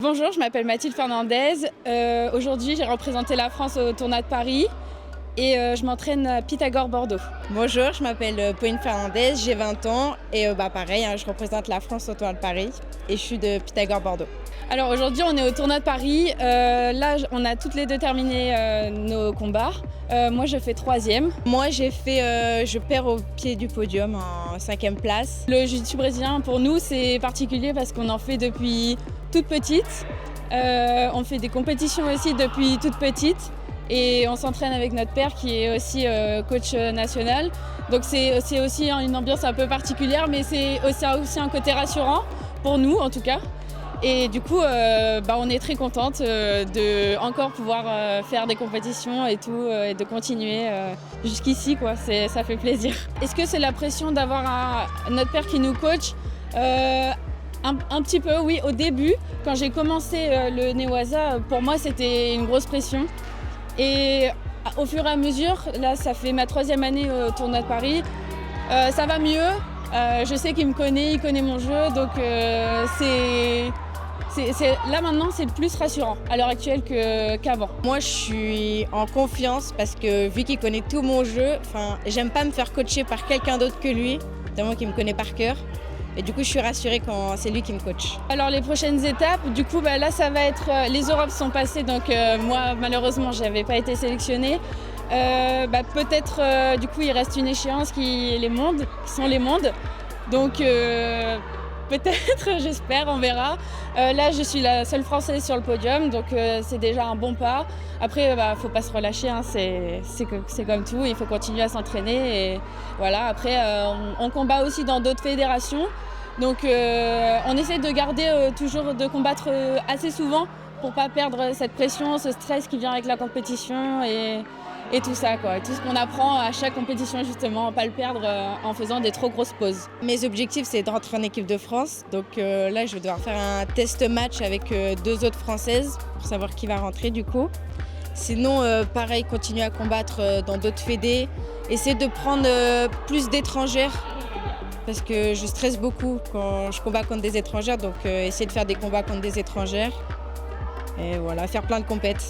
Bonjour, je m'appelle Mathilde Fernandez. Aujourd'hui, j'ai représenté la France au tournoi de Paris et je m'entraîne à Pythagore Bordeaux. Bonjour, je m'appelle Pauline Fernandez, j'ai 20 ans et pareil, je représente la France au tournoi de Paris et je suis de Pythagore Bordeaux. Alors aujourd'hui, on est au tournoi de Paris. Là, on a toutes les deux terminé nos combats. Moi, je fais 3e. Moi, je perds au pied du podium en 5e place. Le jiu-jitsu brésilien, pour nous, c'est particulier parce qu'on en fait depuis toute petite. On fait des compétitions aussi depuis toute petite. Et on s'entraîne avec notre père qui est aussi coach national. Donc c'est aussi une ambiance un peu particulière, mais c'est aussi un côté rassurant, pour nous en tout cas. Et du coup, on est très contente de encore pouvoir faire des compétitions et tout, et de continuer jusqu'ici, quoi. Ça fait plaisir. Est-ce que c'est la pression d'avoir notre père qui nous coach ? Un petit peu, oui. Au début, quand j'ai commencé le Newaza, pour moi, c'était une grosse pression. Et au fur et à mesure, là, ça fait ma 3e année au tournoi de Paris, ça va mieux. Je sais qu'il me connaît, il connaît mon jeu, donc là maintenant, c'est plus rassurant à l'heure actuelle qu'avant. Moi, je suis en confiance parce que vu qu'il connaît tout mon jeu, j'aime pas me faire coacher par quelqu'un d'autre que lui, tellement qu'il me connaît par cœur. Et du coup, je suis rassurée quand c'est lui qui me coach. Alors les prochaines étapes, du coup, là, ça va être... les Europes sont passées, donc moi, malheureusement, je n'avais pas été sélectionnée. Peut-être, du coup, il reste une échéance qui sont les mondes. Donc peut-être, j'espère, on verra. Là, je suis la seule Française sur le podium, donc c'est déjà un bon pas. Après, faut pas se relâcher, hein, c'est comme tout, il faut continuer à s'entraîner. Et voilà. Après, on combat aussi dans d'autres fédérations. Donc on essaie de garder toujours de combattre assez souvent pour pas perdre cette pression, ce stress qui vient avec la compétition et tout ça, quoi. Et tout ce qu'on apprend à chaque compétition, justement, pas le perdre en faisant des trop grosses pauses. Mes objectifs, c'est de rentrer en équipe de France. Donc là, je vais devoir faire un test match avec 2 autres Françaises pour savoir qui va rentrer du coup. Sinon, pareil, continuer à combattre dans d'autres fédés. Essayer de prendre plus d'étrangères parce que je stresse beaucoup quand je combats contre des étrangères. Donc essayer de faire des combats contre des étrangères. Et voilà, faire plein de compètes.